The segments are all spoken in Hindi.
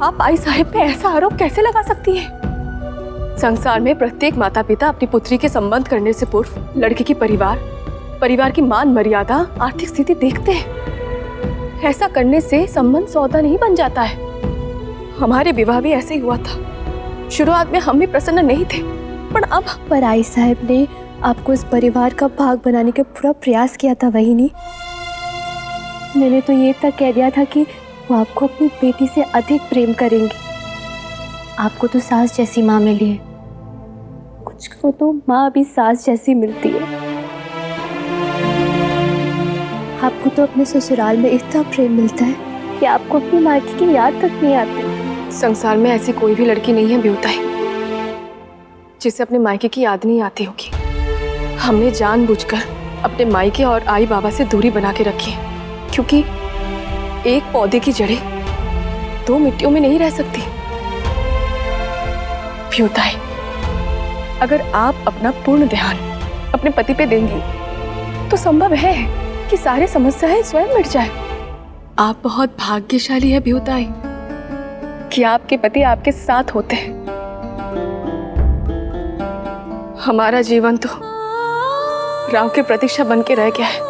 आप आई साहिब पे ऐसा आरोप कैसे लगा सकती हैं? संसार में प्रत्येक माता पिता अपनी पुत्री के संबंध करने से पूर्व लड़के की परिवार की मान मर्यादा, आर्थिक स्थिति देखते हैं। ऐसा करने से संबंध सौदा नहीं बन जाता है। हमारे विवाह भी ऐसे ही हुआ था। शुरुआत में हम भी प्रसन्न नहीं थे, पर आई साहब ने आपको इस परिवार का भाग बनाने का पूरा प्रयास किया था, वही नहीं? मैंने तो ये तक कह दिया था कि वो आपको अपनी बेटी से अधिक प्रेम करेंगी। आपको तो सास जैसी माँ मिली है, कुछ को तो माँ भी सास जैसी मिलती है। आपको तो अपने ससुराल में इतना प्रेम मिलता है कि आपको अपनी मायके की याद तक नहीं आती। संसार में ऐसी कोई भी लड़की नहीं है ब्योताई जिसे अपने मायके की याद नहीं आती होगी। हमने जानबूझकर अपने मायके और आई बाबा से दूरी बना के रखी है, क्योंकि एक पौधे की जड़ें दो मिट्टियों में नहीं रह सकती। ब्योताई, अगर आप अपना पूर्ण ध्यान अपने पति पे देंगी तो संभव है कि सारी समस्याएं स्वयं मिट जाए। आप बहुत भाग्यशाली है ब्योताई कि आपके पति आपके साथ होते हैं। हमारा जीवन तो राव की प्रतीक्षा बन के रह गया है।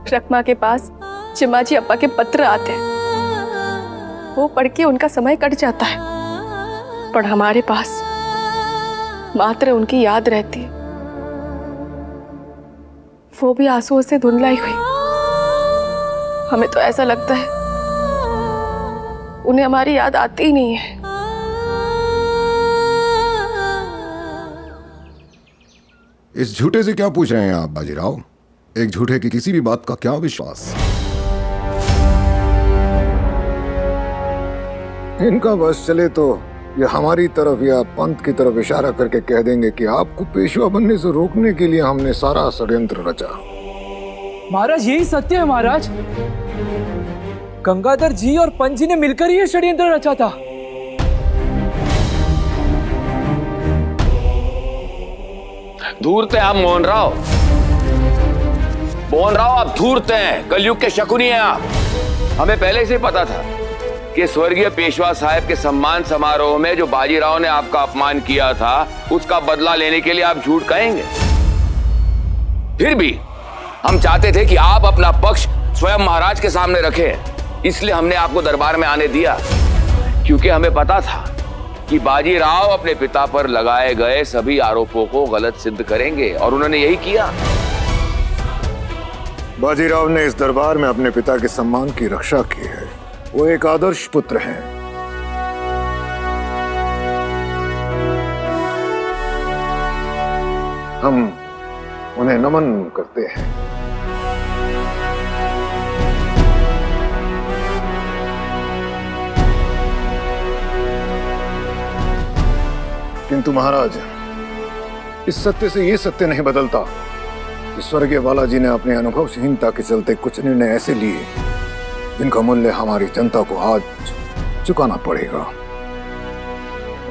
रकमा के पास चिमाजी अप्पा के पत्र आते हैं, वो पढ़ के उनका समय कट जाता है, पर हमारे पास मात्र उनकी याद रहती है, वो भी आंसुओं से धुंधलाई हुई। हमें तो ऐसा लगता है उन्हें हमारी याद आती ही नहीं है। इस झूठे से क्या पूछ रहे हैं आप बाजीराव? एक झूठे की किसी भी बात का क्या विश्वास? इनका बस चले तो ये हमारी तरफ या पंत की तरफ इशारा करके कह देंगे कि आपको पेशवा बनने से रोकने के लिए हमने सारा षड्यंत्र रचा। महाराज, यही सत्य है महाराज। गंगाधर जी और पंत जी ने मिलकर ही ये षड्यंत्र रचा था। धूर्त है आप मोहन राव। आप धूर्त हैं, कलयुग के शकुनी हैं आप। हमें पहले से पता था कि स्वर्गीय पेशवा साहब के सम्मान समारोह में जो बाजीराव ने आपका अपमान किया था, उसका बदला लेने के लिए आप झूठ कहेंगे। फिर भी हम चाहते थे कि आप अपना पक्ष स्वयं महाराज के सामने रखें, इसलिए हमने आपको दरबार में आने दिया, क्योंकि हमें पता था कि बाजीराव अपने पिता पर लगाए गए सभी आरोपों को गलत सिद्ध करेंगे, और उन्होंने यही किया। बाजीराव ने इस दरबार में अपने पिता के सम्मान की रक्षा की है। वो एक आदर्श पुत्र हैं। हम उन्हें नमन करते हैं। किंतु महाराज, इस सत्य से ये सत्य नहीं बदलता कि स्वर्गीय बालाजी ने अपने अनुभवहीनता के चलते कुछ निर्णय ऐसे लिए जिनका मूल्य हमारी जनता को आज चुकाना पड़ेगा।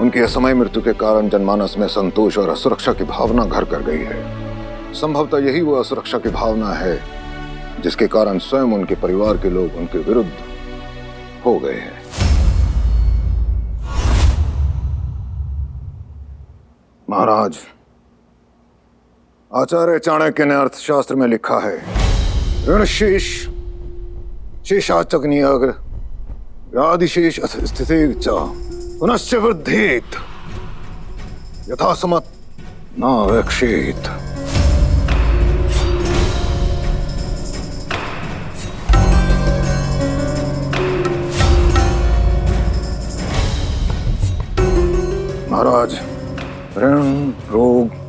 उनकी असमय मृत्यु के कारण जनमानस में संतोष और असुरक्षा की भावना घर कर गई है। संभवतः यही वो असुरक्षा की भावना है जिसके कारण स्वयं उनके परिवार के लोग उनके विरुद्ध हो गए हैं। महाराज, आचार्य चाणक्य ने अर्थशास्त्र में लिखा है, ऋण शेष शेषाचग्नियाग्र व्याधिशेष स्थिति च पुनश्च वृद्धेत यथा समत न वेक्षेत। महाराज, ऋण, रोग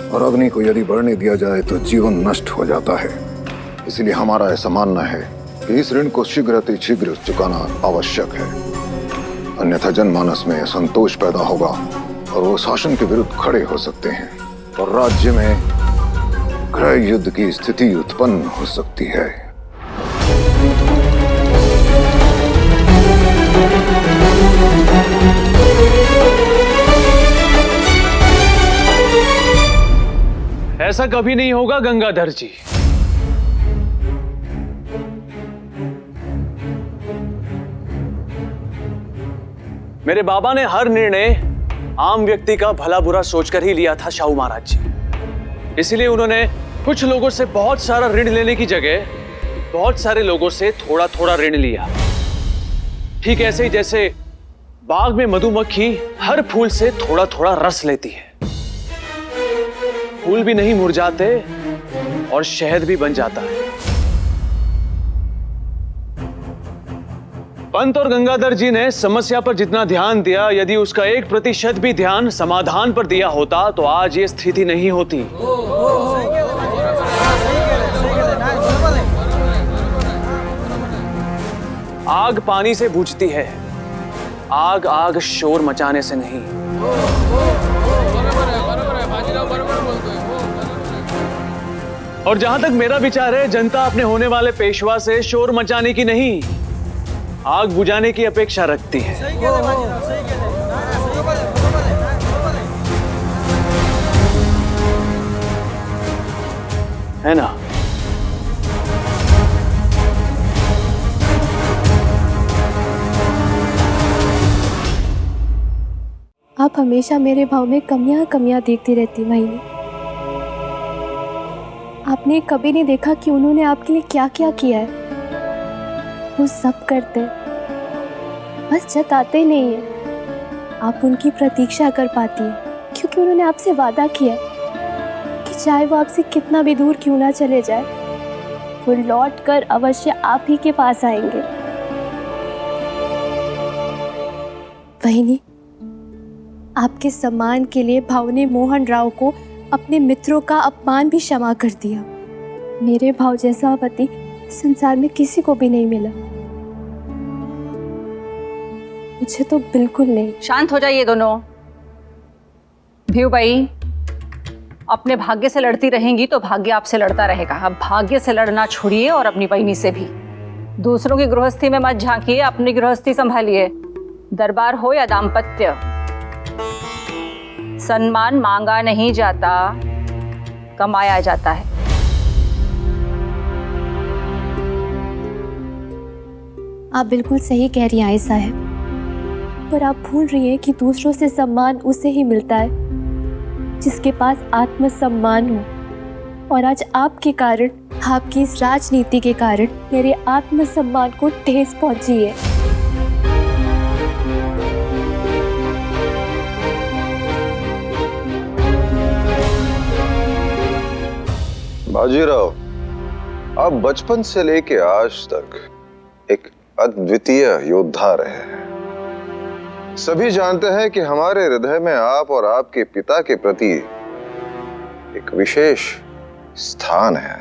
और अग्नि को यदि बढ़ने दिया जाए तो जीवन नष्ट हो जाता है। इसलिए हमारा ऐसा मानना है कि इस ऋण को शीघ्र चुकाना आवश्यक है, अन्यथा जनमानस में असंतोष पैदा होगा और वो शासन के विरुद्ध खड़े हो सकते हैं और राज्य में गृह युद्ध की स्थिति उत्पन्न हो सकती है। ऐसा कभी नहीं होगा गंगाधर जी। मेरे बाबा ने हर निर्णय आम व्यक्ति का भला बुरा सोचकर ही लिया था शाहू महाराज जी। इसलिए उन्होंने कुछ लोगों से बहुत सारा ऋण लेने की जगह बहुत सारे लोगों से थोड़ा थोड़ा ऋण लिया। ठीक ऐसे ही जैसे बाग में मधुमक्खी हर फूल से थोड़ा थोड़ा रस लेती है, फूल भी नहीं मुरझाते और शहद भी बन जाता है। पंत और गंगाधर जी ने समस्या पर जितना ध्यान दिया, यदि उसका 1% भी ध्यान समाधान पर दिया होता तो आज ये स्थिति नहीं होती। आग पानी से बुझती है, आग आग शोर मचाने से नहीं। और जहां तक मेरा विचार है, जनता अपने होने वाले पेशवा से शोर मचाने की नहीं, आग बुझाने की अपेक्षा रखती है। है ना? आप हमेशा मेरे भाव में कमियां देखती रहती वाहिनी। आपने कभी नहीं देखा कि उन्होंने आपके लिए क्या क्या किया है। वो सब करते हैं, बस जताते नहीं है। आप उनकी प्रतीक्षा कर पाती है क्योंकि उन्होंने आपसे वादा किया है कि चाहे वो आपसे कितना भी दूर क्यों ना चले जाए, वो लौट कर अवश्य आप ही के पास आएंगे। वहिनी, आपके सम्मान के लिए भाव ने मोहन राव को अपने मित्रों का अपमान भी क्षमा कर दिया। मेरे भाव जैसा पति संसार में किसी को भी नहीं मिला, मुझे तो बिल्कुल नहीं। शांत हो जाइए दोनों। भीऊ भाई, अपने भाग्य से लड़ती रहेंगी तो भाग्य आपसे लड़ता रहेगा। अब भाग्य से लड़ना छोड़िए और अपनी बहनी से भी। दूसरों की गृहस्थी में मत झांकिए, अपनी गृहस्थी संभालिए। दरबार हो या दाम्पत्य, सम्मान मांगा नहीं जाता, कमाया जाता है। आप बिल्कुल सही कह रही हैं आई साहब, पर आप भूल रही हैं कि दूसरों से सम्मान उसे ही मिलता है जिसके पास आत्मसम्मान हो। और आज आपके कारण, आपकी इस राजनीति के कारण मेरे आत्मसम्मान को ठेस पहुंची है। बाजीराव, आप बचपन से लेके आज तक एक अद्वितीय योद्धा रहे हैं। सभी जानते हैं कि हमारे हृदय में आप और आपके पिता के प्रति एक विशेष स्थान है।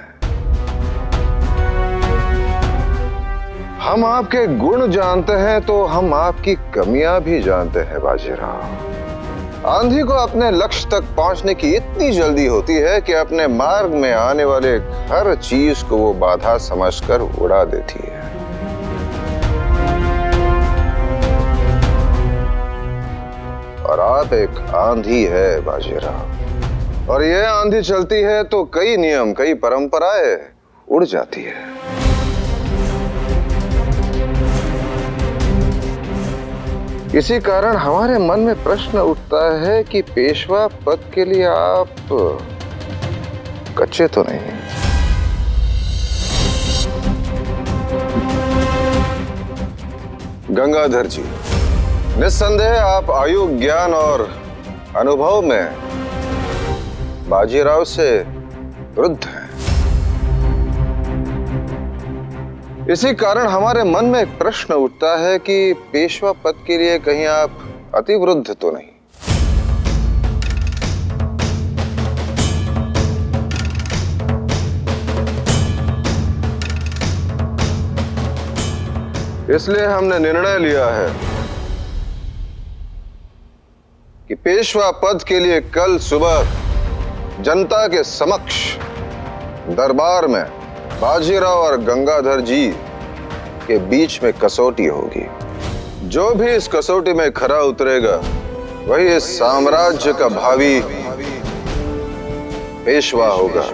हम आपके गुण जानते हैं तो हम आपकी कमियां भी जानते हैं बाजीराव। आंधी को अपने लक्ष्य तक पहुंचने की इतनी जल्दी होती है कि अपने मार्ग में आने वाले हर चीज को वो बाधा समझकर उड़ा देती है। और आप एक आंधी है बाजीराव, और ये आंधी चलती है तो कई नियम, कई परंपराएं उड़ जाती है। इसी कारण हमारे मन में प्रश्न उठता है कि पेशवा पद के लिए आप कच्चे तो नहीं। गंगाधर जी, निस्संदेह आप आयु, ज्ञान और अनुभव में बाजीराव से वृद्ध हैं। इसी कारण हमारे मन में एक प्रश्न उठता है कि पेशवा पद के लिए कहीं आप अतिवृद्ध तो नहीं। इसलिए हमने निर्णय लिया है कि पेशवा पद के लिए कल सुबह जनता के समक्ष दरबार में बाजीराव और गंगाधर जी के बीच में कसौटी होगी। जो भी इस कसौटी में खरा उतरेगा वही इस साम्राज्य का भावी पेशवा होगा।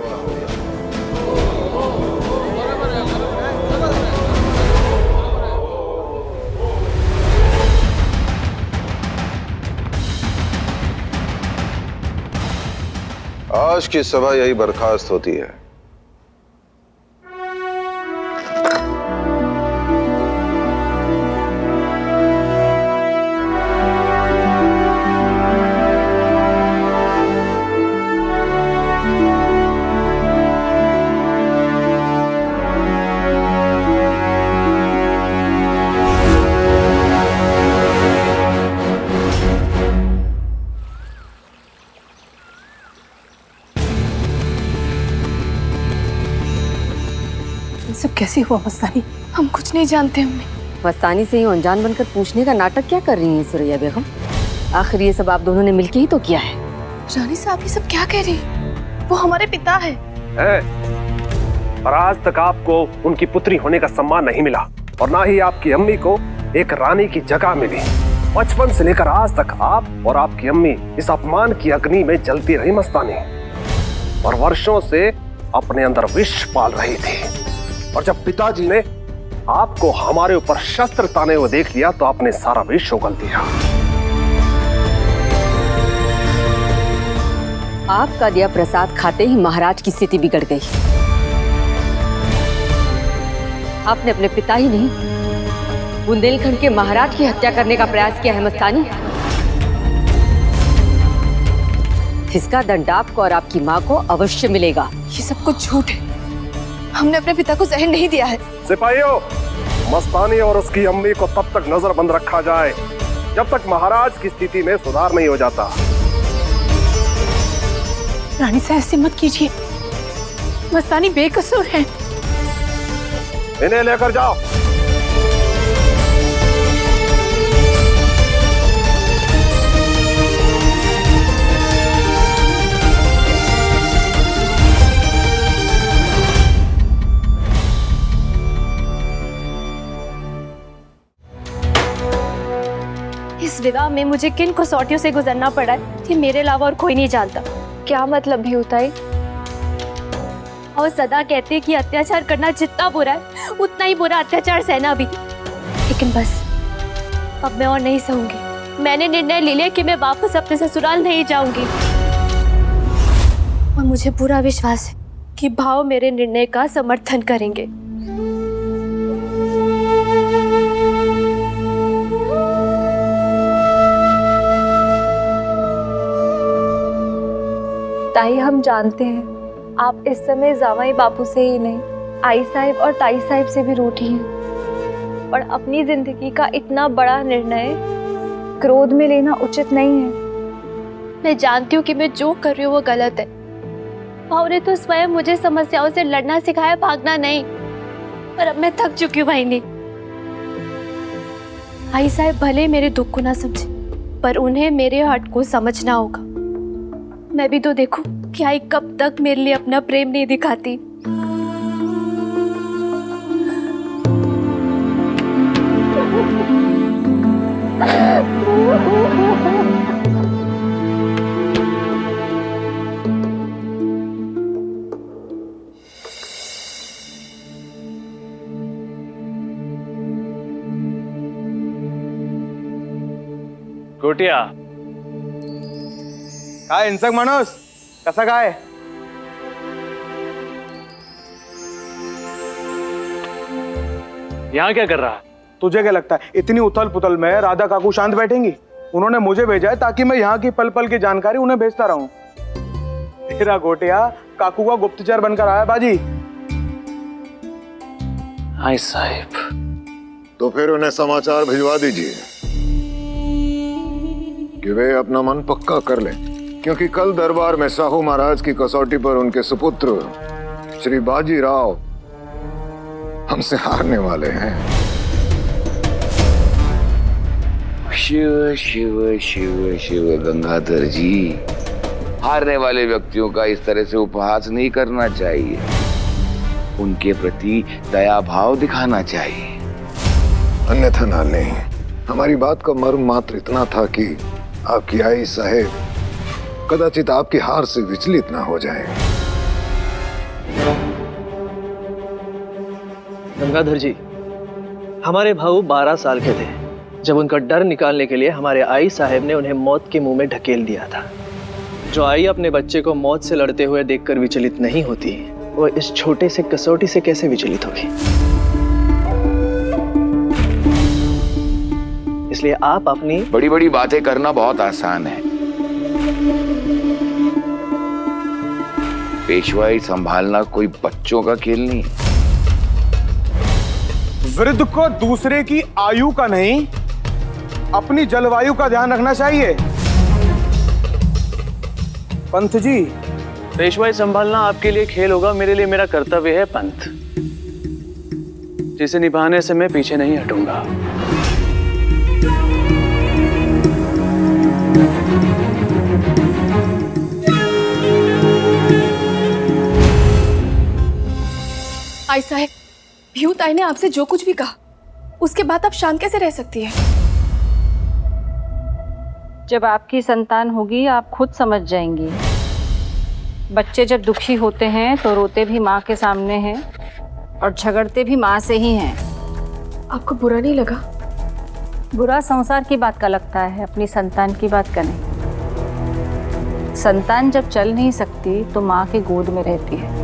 आज की सभा यही बर्खास्त होती है। ये सब कैसे हुआ मस्तानी? हम कुछ नहीं जानते अम्मी। मस्तानी से ही अनजान बनकर पूछने का नाटक क्या कर रही हैं सुरैया बेगम? आखिर ये सब आप दोनों ने मिलके ही तो किया है। रानी साहब ये सब क्या कह रही? वो हमारे पिता है। पर आज तक आपको उनकी पुत्री होने का सम्मान नहीं मिला और ना ही आपकी अम्मी को एक रानी की जगह मिली। बचपन से लेकर आज तक आप और आपकी अम्मी इस अपमान की अग्नि में जलती रही मस्तानी, और वर्षों से अपने अंदर विष पाल रही थी। और जब पिताजी ने आपको हमारे ऊपर शस्त्र ताने हुए देख लिया तो आपने सारा विष उगल दिया। आपका दिया प्रसाद खाते ही महाराज की स्थिति बिगड़ गई। आपने अपने पिता ही नहीं, बुंदेलखंड के महाराज की हत्या करने का प्रयास किया है मस्तानी। इसका दंड आपको और आपकी माँ को अवश्य मिलेगा। ये सब कुछ झूठ है। हमने अपने पिता को जहर नहीं दिया है। सिपाहियों, मस्तानी और उसकी अम्मी को तब तक नजरबंद रखा जाए जब तक महाराज की स्थिति में सुधार नहीं हो जाता। रानी साहब ऐसे मत कीजिए, मस्तानी बेकसूर है। इन्हें लेकर जाओ। इस विवाह में मुझे किन कसौटियों से गुजरना पड़ा है कि मेरे अलावा और कोई नहीं जानता। क्या मतलब भी होता है? और सदा कहते हैं कि अत्याचार करना जितना बुरा है उतना ही बुरा अत्याचार सहना भी। लेकिन बस अब मैं और नहीं सहूंगी। मैंने निर्णय ले लिया कि मैं वापस अपने ससुराल नहीं जाऊंगी, और मुझे पूरा विश्वास है कि भाव मेरे निर्णय का समर्थन करेंगे। ताई, हम जानते हैं आप इस समय जावाई बापू से ही नहीं, आई साहिब और ताई साहिब से भी रूठी हैं, और अपनी जिंदगी का इतना बड़ा निर्णय क्रोध में लेना उचित नहीं है। मैं जानती हूँ कि मैं जो कर रही हूँ वो गलत है। भाव ने तो स्वयं मुझे समस्याओं से लड़ना सिखाया, भागना नहीं। पर अब मैं थक चुकी हूँ भाईनी। आई साहब भले मेरे दुख को ना समझे, पर उन्हें मेरे हट को समझना होगा। मैं भी तो देखूं कि आई कब तक मेरे लिए अपना प्रेम नहीं दिखाती। गोटिया काय हिंसक माणूस कसा काय? यहाँ क्या कर रहा है? तुझे क्या लगता है इतनी उथल पुथल में राधा काकू शांत बैठेंगी? उन्होंने मुझे भेजा है ताकि मैं यहाँ की पल पल की जानकारी उन्हें भेजता रहूं। तेरा गोटिया काकू का गुप्तचर बनकर आया बाजी। आई साहिब, तो फिर उन्हें समाचार भिजवा दीजिए कि वे अपना मन पक्का कर लें, क्योंकि कल दरबार में साहू महाराज की कसौटी पर उनके सुपुत्र श्री बाजीराव हमसे हारने वाले हैं। शिव शिव शिव शिव गंगाधर जी, हारने वाले व्यक्तियों का इस तरह से उपहास नहीं करना चाहिए। उनके प्रति दया भाव दिखाना चाहिए। अन्यथा ना नहीं। हमारी बात का मर्म मात्र इतना था कि आपकी आई साहेब कदाचित आपकी हार से विचलित ना हो जाए। गंगाधर जी, हमारे भाऊ 12 साल के थे जब उनका डर निकालने के लिए हमारे आई साहब ने उन्हें मौत के मुंह में ढकेल दिया था। जो आई अपने बच्चे को मौत से लड़ते हुए देखकर विचलित नहीं होती, वो इस छोटे से कसौटी से कैसे विचलित होगी? इसलिए आप अपनी बड़ी बड़ी बातें करना बहुत आसान है, पेशवाई संभालना कोई बच्चों का खेल नहीं। वृद्ध को दूसरे की आयु का नहीं, अपनी जलवायु का ध्यान रखना चाहिए। पंत जी, पेशवाई संभालना आपके लिए खेल होगा, मेरे लिए मेरा कर्तव्य है पंत, जिसे निभाने से मैं पीछे नहीं हटूंगा। आई साहब, भीऊ ताई ने आपसे जो कुछ भी कहा, उसके बाद आप शांत कैसे रह सकती है? जब आपकी संतान होगी आप खुद समझ जाएंगी। बच्चे जब दुखी होते हैं तो रोते भी माँ के सामने हैं और झगड़ते भी माँ से ही हैं। आपको बुरा नहीं लगा? बुरा संसार की बात का लगता है, अपनी संतान की बात का नहीं। संतान जब चल नहीं सकती तो माँ की गोद में रहती है,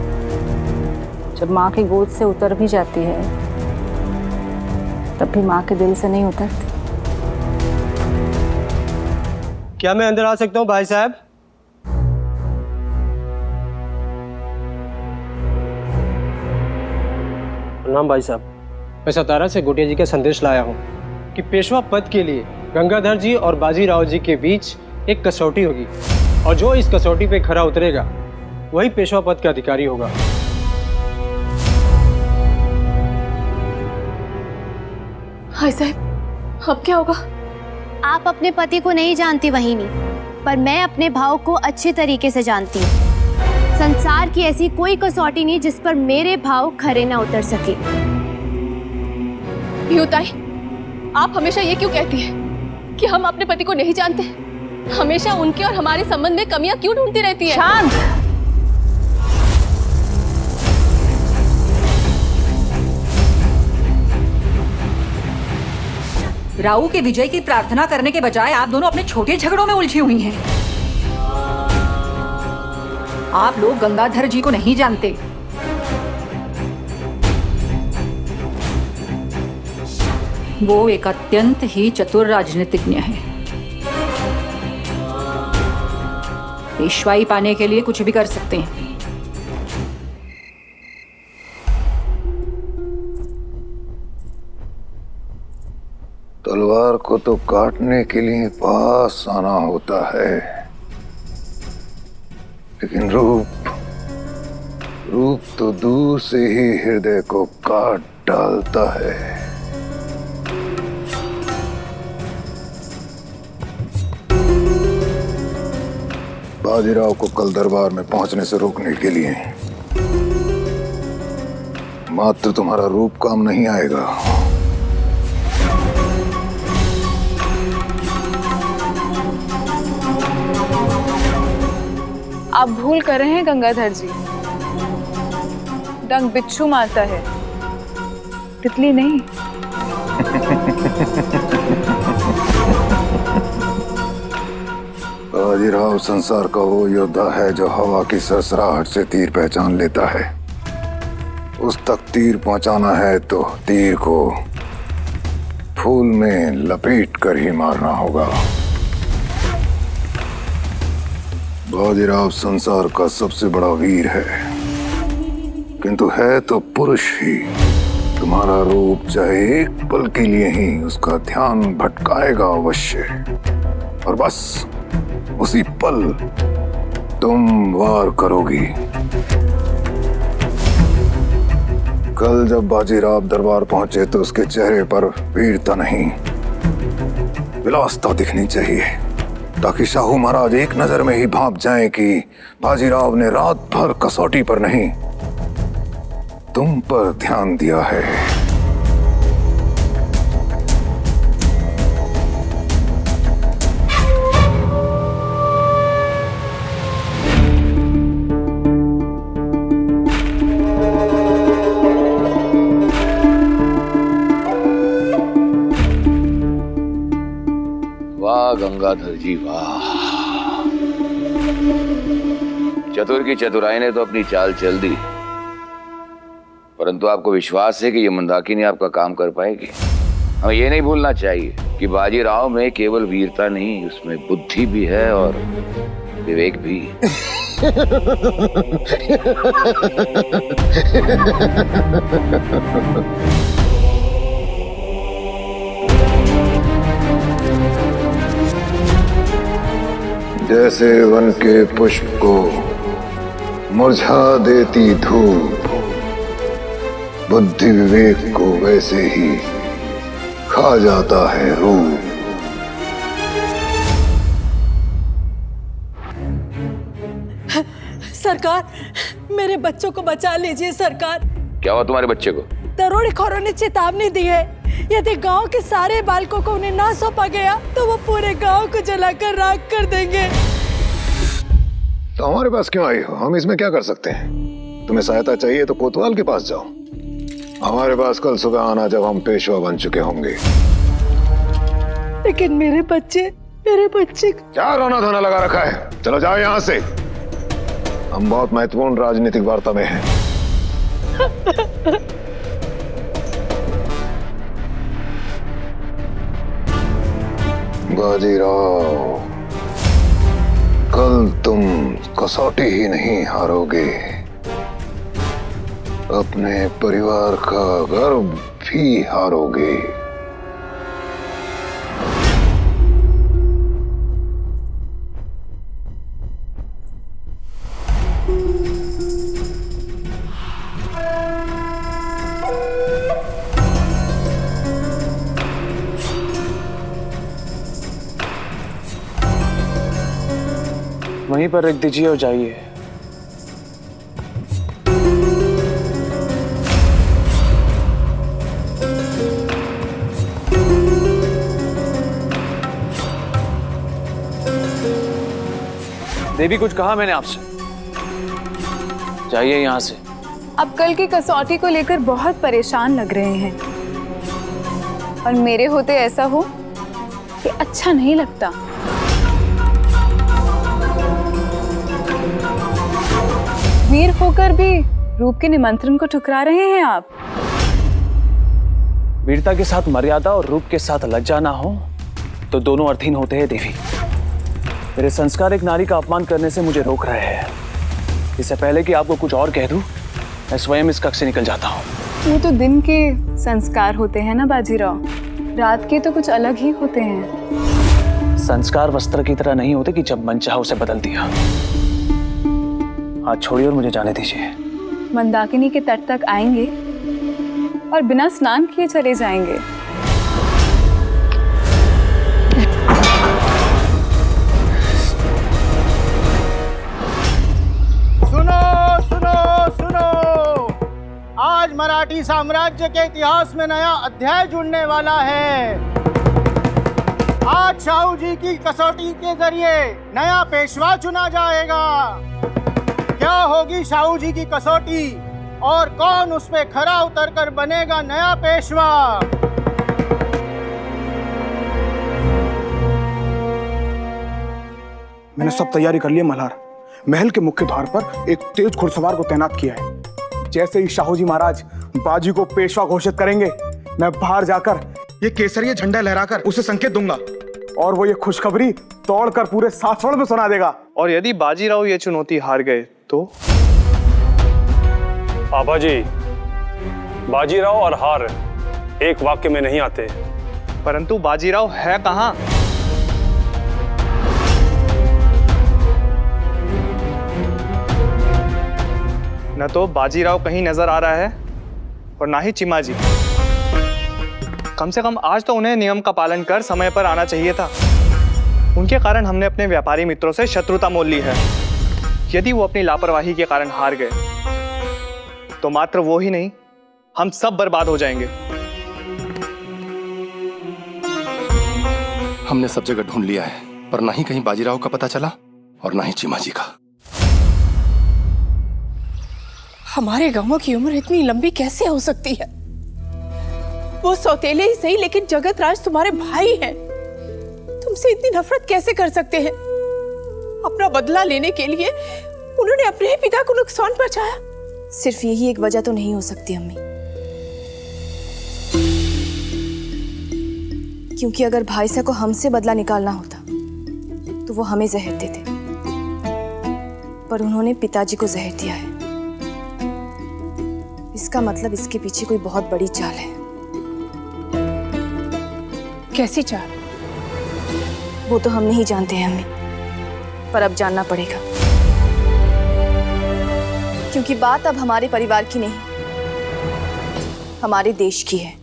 जब माँ की गोद से उतर भी जाती है तब भी माँ के दिल से नहीं उतरती। क्या मैं अंदर आ सकता हूँ भाई साहब? प्रणाम भाई साहब, मैं सतारा से गोटिया जी का संदेश लाया हूँ कि पेशवा पद के लिए गंगाधर जी और बाजीराव जी के बीच एक कसौटी होगी, और जो इस कसौटी पे खरा उतरेगा वही पेशवा पद का अधिकारी होगा। हाय साहब, अब क्या होगा? आप अपने पति को नहीं जानती वहीनी, पर मैं अपने भाव को अच्छे तरीके से जानती हूँ। संसार की ऐसी कोई कसौटी नहीं जिस पर मेरे भाव खरे ना उतर सके। भीऊ ताई, आप हमेशा ये क्यों कहती हैं कि हम अपने पति को नहीं जानते? हमेशा उनके और हमारे संबंध में कमियां क्यों ढूंढती रहती है? शांत। राहु के विजय की प्रार्थना करने के बजाय आप दोनों अपने छोटे झगड़ों में उलझी हुई हैं। आप लोग गंगाधर जी को नहीं जानते। वो एक अत्यंत ही चतुर राजनीतिज्ञ है। पेशवाई पाने के लिए कुछ भी कर सकते हैं। तलवार को तो काटने के लिए पास आना होता है, लेकिन रूप तो दूर से ही हृदय को काट डालता है। बाजीराव को कल दरबार में पहुंचने से रोकने के लिए मात्र तुम्हारा रूप काम नहीं आएगा। आप भूल कर रहे हैं गंगाधर जी, डंक बिच्छू मारता है, तितली नहीं। बाजीराव संसार का वो योद्धा है जो हवा की सरसराहट से तीर पहचान लेता है। उस तक तीर पहुंचाना है तो तीर को फूल में लपेट कर ही मारना होगा। बाजीराव संसार का सबसे बड़ा वीर है, किंतु है तो पुरुष ही। तुम्हारा रूप चाहे एक पल के लिए ही उसका ध्यान भटकाएगा अवश्य, और बस उसी पल तुम वार करोगी। कल जब बाजीराव दरबार पहुंचे तो उसके चेहरे पर वीरता नहीं, विलासता दिखनी चाहिए, ताकि शाहू महाराज एक नजर में ही भांप जाएं कि बाजीराव ने रात भर कसौटी पर नहीं, तुम पर ध्यान दिया है। वाह गंगाधर जी वाह। चतुर की चतुराई ने तो अपनी चाल चल दी, परंतु आपको विश्वास है कि ये मंदाकिनी आपका काम कर पाएगी? हमें ये नहीं भूलना चाहिए कि बाजीराव में केवल वीरता नहीं, उसमें बुद्धि भी है और विवेक भी। जैसे वन के पुष्प को मुरझा देती धूप, बुद्धि विवेक को वैसे ही खा जाता है रूप। सरकार, मेरे बच्चों को बचा लीजिए सरकार। क्या हुआ तुम्हारे बच्चे को? दरोडेखोरों ने चेतावनी दी है, यदि गांव के सारे बालकों को उन्हें ना सौंपा गया तो वो पूरे गांव को जलाकर राख कर देंगे। तो हमारे पास क्यों आई हो? हम इसमें क्या कर सकते हैं? तुम्हें सहायता चाहिए तो कोतवाल के पास जाओ। हमारे पास कल सुबह आना, जब हम पेशवा बन चुके होंगे। लेकिन मेरे बच्चे क्या रोना धोना लगा रखा है? चलो जाओ यहाँ से, हम बहुत महत्वपूर्ण राजनीतिक वार्ता में हैं। बाजीराव, कल तुम कसौटी ही नहीं हारोगे, अपने परिवार का गर्व भी हारोगे। वहीं पर रख दीजिए और जाइए। देवी, कुछ कहा मैंने आपसे? जाइए यहाँ से। अब कल की कसौटी को लेकर बहुत परेशान लग रहे हैं, और मेरे होते ऐसा हो कि अच्छा नहीं लगता। वीर होकर भी रूप के निमंत्रण को ठुकरा रहे हैं आप। वीरता के साथ मर्यादा और रूप के साथ लज्जा ना हो तो दोनों अर्थहीन होते हैं देवी। मेरे संस्कार एक नारी का अपमान करने से मुझे रोक रहे हैं। इससे पहले कि आपको कुछ और कह दूं, मैं स्वयं इस कक्ष से निकल जाता हूँ। वो तो दिन के संस्कार होते हैं ना बाजीराव, रात के तो कुछ अलग ही होते हैं। संस्कार वस्त्र की तरह नहीं होते कि जब मन चाहा उसे बदल दिया। हाथ छोड़िए और मुझे जाने दीजिए। मंदाकिनी के तट तक आएंगे और बिना स्नान किए चले जाएंगे। सुनो सुनो सुनो, आज मराठी साम्राज्य के इतिहास में नया अध्याय जुड़ने वाला है। आज शाहू जी की कसौटी के जरिए नया पेशवा चुना जाएगा। क्या होगी शाहू जी की कसौटी और कौन उसमें खरा उतरकर बनेगा नया पेशवा? मैंने सब तैयारी कर ली है मल्हार। महल के मुख्य द्वार पर एक तेज घुड़सवार को तैनात किया है। जैसे ही शाहू जी महाराज बाजी को पेशवा घोषित करेंगे, मैं बाहर जाकर ये केसरिया झंडा लहराकर उसे संकेत दूंगा और वो ये खुशखबरी तोड़कर पूरे सासवड़ में सुना देगा। और यदि बाजीराव ये चुनौती हार गए तो? पापा जी, बाजीराव और हार एक वाक्य में नहीं आते। परंतु बाजीराव है कहाँ? न तो बाजीराव कहीं नजर आ रहा है और ना ही चिमाजी। कम से कम आज तो उन्हें नियम का पालन कर समय पर आना चाहिए था। उनके कारण हमने अपने व्यापारी मित्रों से शत्रुता मोल ली है। यदि वो अपनी लापरवाही के कारण हार गए तो मात्र वो ही नहीं, हम सब बर्बाद हो जाएंगे। हमने सब जगह ढूंढ लिया है, पर ना ही कहीं बाजीराव का पता चला और ना ही चिमाजी का। हमारे गांवों की उम्र इतनी लंबी कैसे हो सकती है? वो सौतेले ही सही, लेकिन जगत राज तुम्हारे भाई हैं। तुमसे इतनी नफरत कैसे कर सकते हैं? अपना बदला लेने के लिए उन्होंने अपने ही पिता को नुकसान पहुंचाया। सिर्फ यही एक वजह तो नहीं हो सकती अम्मी, क्योंकि अगर भाईसा को हमसे बदला निकालना होता तो वो हमें जहर देते, पर उन्होंने पिताजी को जहर दिया है। इसका मतलब इसके पीछे कोई बहुत बड़ी चाल है। कैसी चाल? वो तो हम नहीं जानते हैं अम्मी, पर अब जानना पड़ेगा, क्योंकि बात अब हमारे परिवार की नहीं, हमारे देश की है।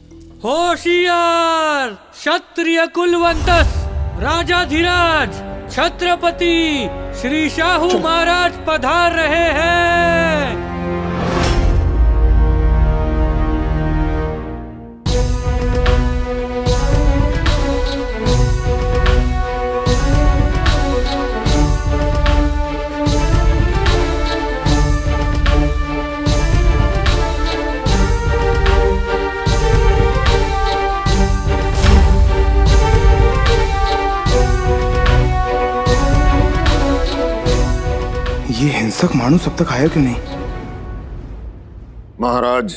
होशियार क्षत्रिय कुलवंतस राजाधिराज छत्रपति श्री शाहू महाराज पधार रहे हैं। ये हिंसक मानू अब तक आया क्यों नहीं? महाराज,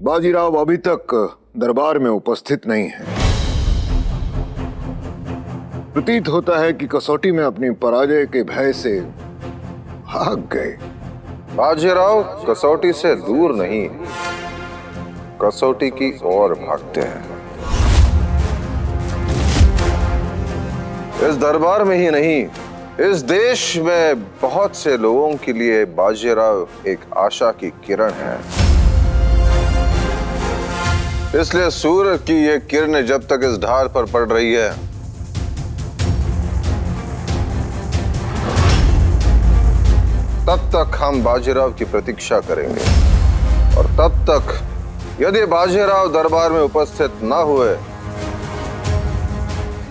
बाजीराव अभी तक दरबार में उपस्थित नहीं है। प्रतीत होता है कि कसौटी में अपनी पराजय के भय से भाग गए। बाजीराव कसौटी से दूर नहीं, कसौटी की ओर भागते हैं। इस दरबार में ही नहीं, इस देश में बहुत से लोगों के लिए बाजीराव एक आशा की किरण है। इसलिए सूर्य की ये किरणें जब तक इस ढाल पर पड़ रही है, तब तक हम बाजीराव की प्रतीक्षा करेंगे। और तब तक यदि बाजीराव दरबार में उपस्थित न हुए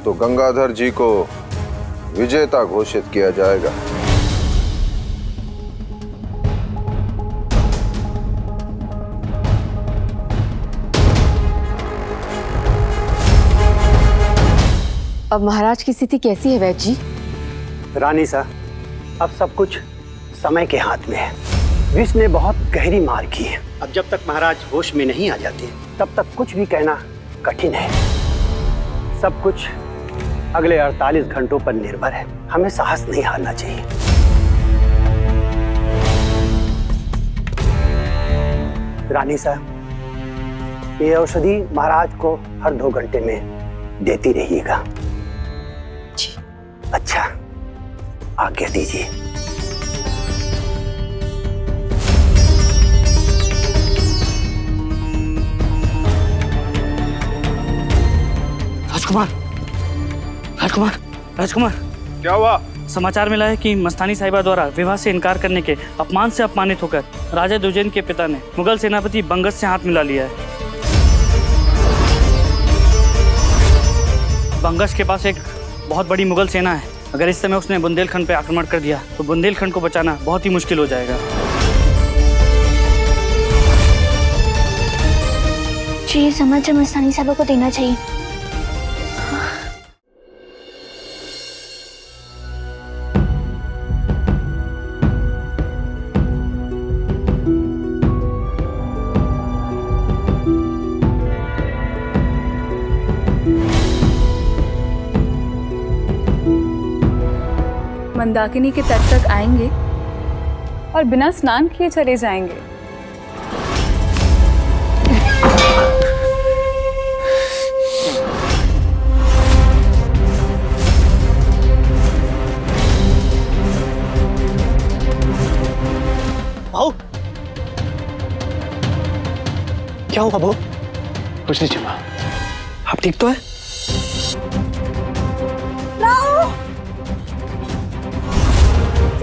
तो गंगाधर जी को विजेता घोषित किया जाएगा। अब महाराज की स्थिति कैसी है वैद्य जी? रानी साहब, अब सब कुछ समय के हाथ में है। विष ने बहुत गहरी मार की है। अब जब तक महाराज होश में नहीं आ जाते तब तक कुछ भी कहना कठिन है। सब कुछ अगले 48 घंटों पर निर्भर है। हमें साहस नहीं हारना चाहिए। रानी साहब, ये औषधि महाराज को हर 2 घंटे में देती रहिएगा। जी। अच्छा, आज्ञा दीजिए। राजकुमार, राजकुमार, राजकुमार, क्या हुआ? समाचार मिला है कि मस्तानी साहिबा द्वारा विवाह से इनकार करने के अपमान से अपमानित होकर राजा दुजेन के पिता ने मुगल सेनापति बंगस से हाथ मिला लिया है। बंगस के पास एक बहुत बड़ी मुगल सेना है। अगर इस समय उसने बुंदेलखंड पर आक्रमण कर दिया तो बुंदेलखंड को बचाना बहुत ही मुश्किल हो जाएगा। जी, ये समाचार मस्तानी साहिबा को देना चाहिए। मंदाकिनी के तट तक आएंगे और बिना स्नान किए चले जाएंगे। भाऊ, क्या हुआ भाऊ? कुछ नहीं चिमा, आप ठीक तो है?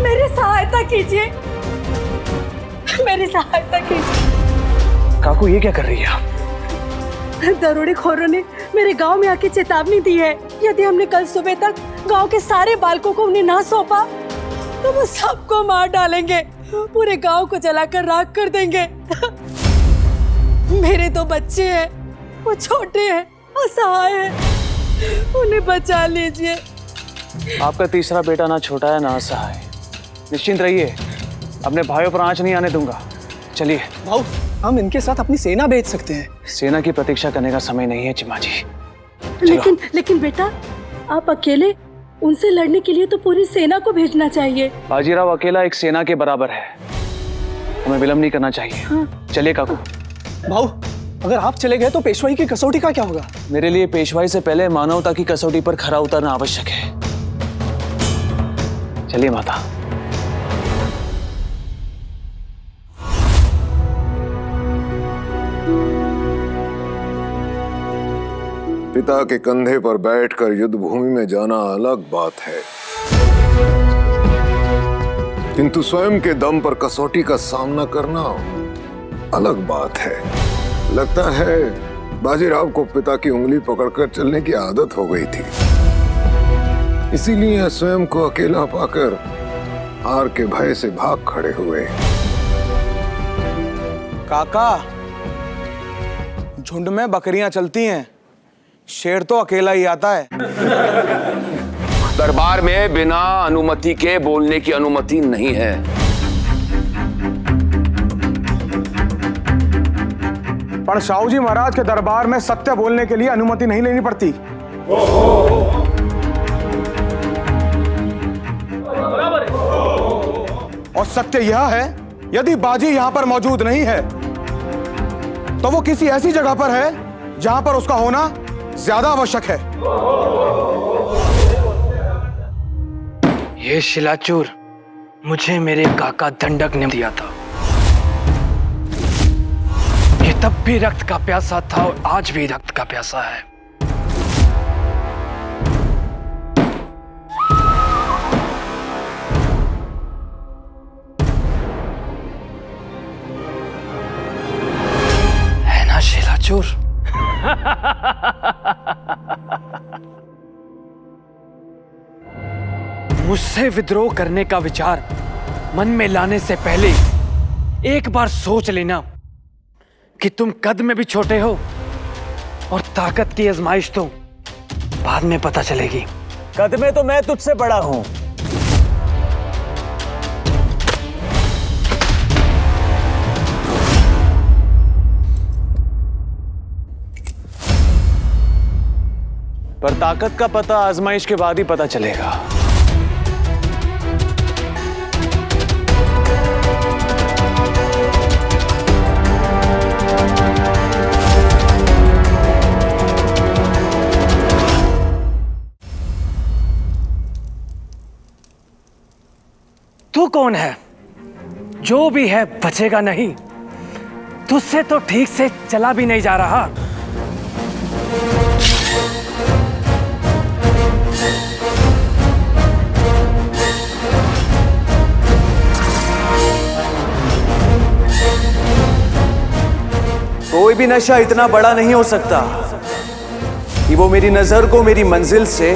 मेरी सहायता कीजिए, मेरी सहायता कीजिए। काकू, ये क्या कर रही है आप? दरोडेखोरों ने मेरे गांव में आके चेतावनी दी है, यदि हमने कल सुबह तक गांव के सारे बालकों को उन्हें ना सौंपा तो वो सबको मार डालेंगे, पूरे गांव को जलाकर राख कर देंगे। मेरे 2 बच्चे हैं, वो छोटे हैं, असहाय हैं, उन्हें बचा लीजिए। आपका तीसरा बेटा ना छोटा है ना असहाय। निश्चिंत रहिए, अपने भाइयों पर आंच नहीं आने दूंगा। चलिए भाऊ, हम इनके साथ अपनी सेना भेज सकते हैं। सेना की प्रतीक्षा करने का समय नहीं है चिम्मा जी। लेकिन बेटा, आप अकेले उनसे लड़ने के लिए तो पूरी सेना को भेजना चाहिए। बाजीराव अकेला एक सेना के बराबर है, हमें विलंब नहीं करना चाहिए। हाँ। चलिए काकू। भाऊ, अगर आप चले गए तो पेशवाई की कसौटी का क्या होगा? मेरे लिए पेशवाई से पहले मानवता की कसौटी पर खरा उतरना आवश्यक है। चलिए माता। पिता के कंधे पर बैठकर युद्ध भूमि में जाना अलग बात है, किंतु स्वयं के दम पर कसौटी का सामना करना अलग बात है। लगता है बाजीराव को पिता की उंगली पकड़कर चलने की आदत हो गई थी, इसीलिए स्वयं को अकेला पाकर हार के भय से भाग खड़े हुए। काका, झुंड में बकरियां चलती हैं, शेर तो अकेला ही आता है। दरबार में बिना अनुमति के बोलने की अनुमति नहीं है। पर शाहू जी महाराज के दरबार में सत्य बोलने के लिए अनुमति नहीं लेनी पड़ती। और सत्य यह है, यदि बाजी यहां पर मौजूद नहीं है तो वो किसी ऐसी जगह पर है जहां पर उसका होना ज्यादा आवश्यक है। ये शिलाचूर मुझे मेरे काका दंडक ने दिया था। ये तब भी रक्त का प्यासा था और आज भी रक्त का प्यासा है। है ना शिलाचूर? मुझसे विद्रोह करने का विचार मन में लाने से पहले एक बार सोच लेना कि तुम कद में भी छोटे हो और ताकत की आजमाइश तो बाद में पता चलेगी। कद में तो मैं तुझसे बड़ा हूं। पर ताकत का पता आजमाइश के बाद ही पता चलेगा। तू कौन है? जो भी है बचेगा नहीं। तुझसे तो ठीक से चला भी नहीं जा रहा। कोई भी नशा इतना बड़ा नहीं हो सकता कि वो मेरी नजर को मेरी मंजिल से,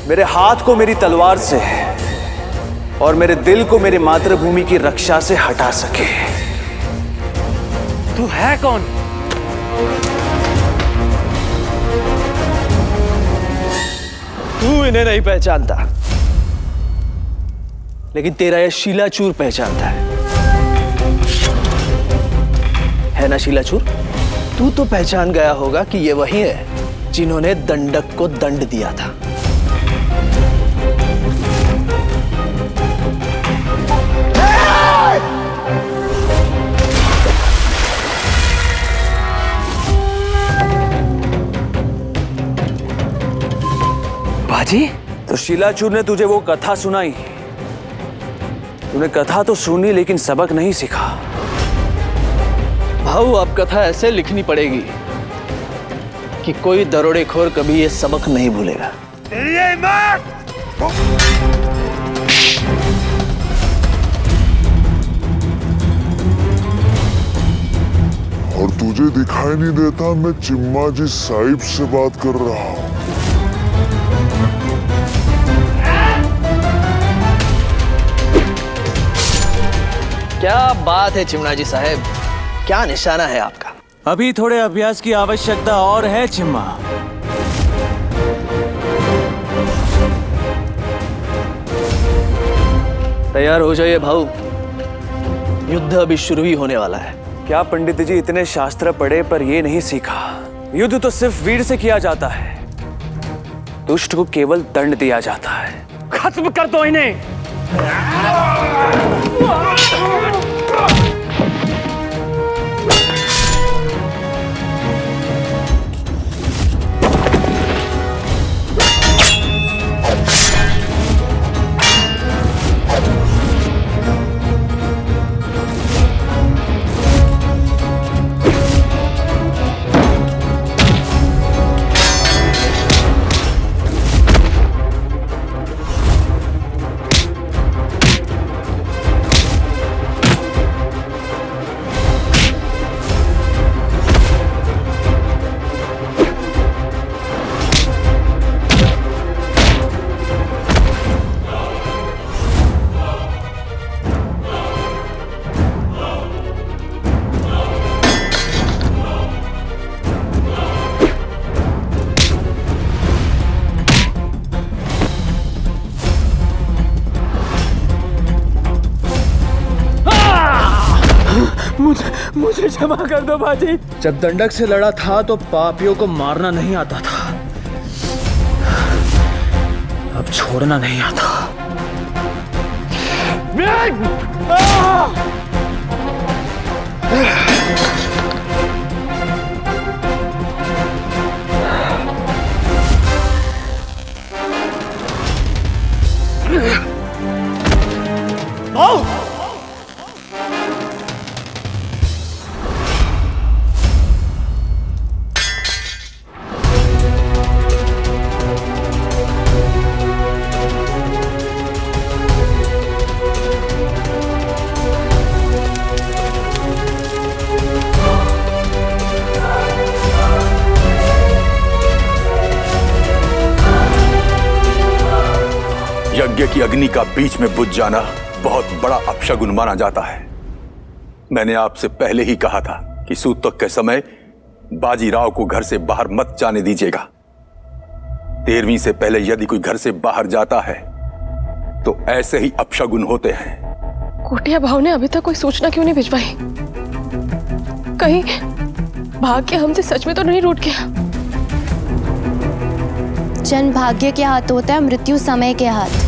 मेरे हाथ को मेरी तलवार से और मेरे दिल को मेरे मातृभूमि की रक्षा से हटा सके। तू है कौन? तू इन्हें नहीं पहचानता, लेकिन तेरा यह शीलाचूर पहचानता है ना शीलाचूर? तू तो पहचान गया होगा कि ये वही है जिन्होंने दंडक को दंड दिया था। बाजी? तो शीलाचूर ने तुझे वो कथा सुनाई। तूने कथा तो सुनी लेकिन सबक नहीं सीखा। भाऊ, अब कथा ऐसे लिखनी पड़ेगी कि कोई दरोडेखोर कभी ये सबक नहीं भूलेगा। और तुझे दिखाई नहीं देता मैं चिम्मा जी साहिब से बात कर रहा हूँ। क्या बात है चिम्मा जी साहब, क्या निशाना है आपका? अभी थोड़े अभ्यास की आवश्यकता और है चिम्मा। तैयार हो जाइए भाऊ, युद्ध अभी शुरू ही होने वाला है। क्या पंडित जी इतने शास्त्र पढ़े पर ये नहीं सीखा, युद्ध तो सिर्फ वीर से किया जाता है, दुष्ट को केवल दंड दिया जाता है। खत्म कर दो इन्हें। मुझे क्षमा कर दो बाजी। जब दंडक से लड़ा था तो पापियों को मारना नहीं आता था, अब छोड़ना नहीं आता। यज्ञ की अग्नि का बीच में बुझ जाना बहुत बड़ा अपशगुन माना जाता है। मैंने आपसे पहले ही कहा था कि सूतक के समय बाजीराव को घर से बाहर मत जाने दीजिएगा। 13वीं से पहले यदि कोई घर से बाहर जाता है तो ऐसे ही अपशगुन होते हैं। कोटिया भाव ने अभी तक कोई सूचना क्यों नहीं भिजवाई? कहीं भाग्य हमसे सच में तो नहीं रूठ गया? जन्म भाग्य के हाथ होता है, मृत्यु समय के हाथ।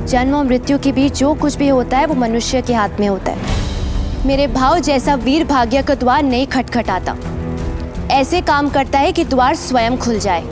जन्म और मृत्यु के बीच जो कुछ भी होता है वो मनुष्य के हाथ में होता है। मेरे भाव जैसा वीर भाग्य का द्वार नहीं खटखटाता, ऐसे काम करता है कि द्वार स्वयं खुल जाए।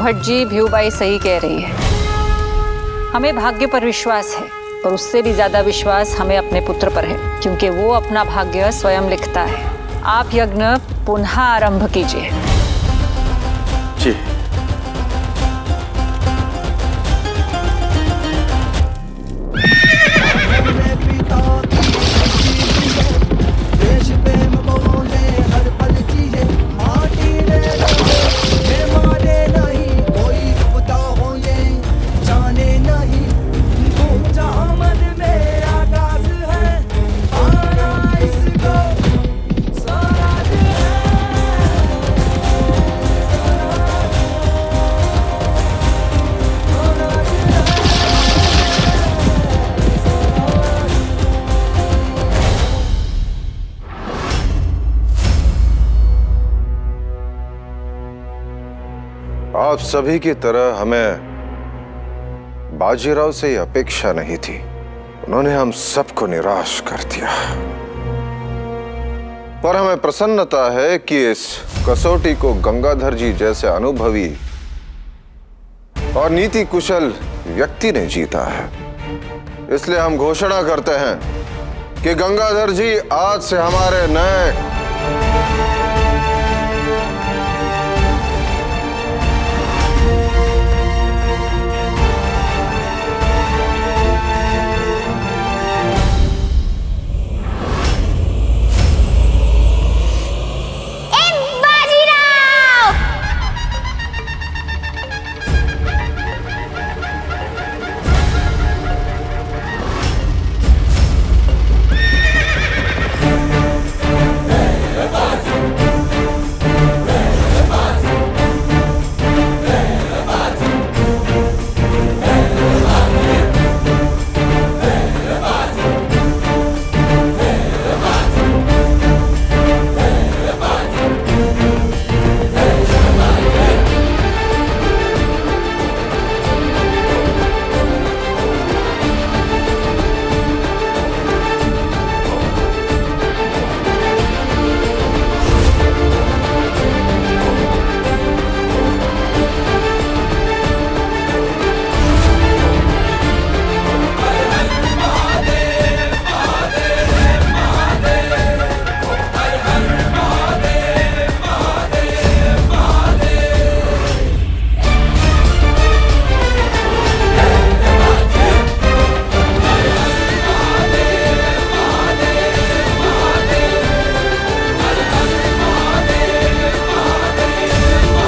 भट्ट जी, भीऊबाई सही कह रही है। हमें भाग्य पर विश्वास है, पर उससे भी ज्यादा विश्वास हमें अपने पुत्र पर है, क्योंकि वो अपना भाग्य स्वयं लिखता है। आप यज्ञ पुनः आरंभ कीजिए। जी। आप सभी की तरह हमें बाजीराव से अपेक्षा नहीं थी। उन्होंने हम सबको निराश कर दिया, पर हमें प्रसन्नता है कि इस कसौटी को गंगाधर जी जैसे अनुभवी और नीति कुशल व्यक्ति ने जीता है। इसलिए हम घोषणा करते हैं कि गंगाधर जी आज से हमारे नए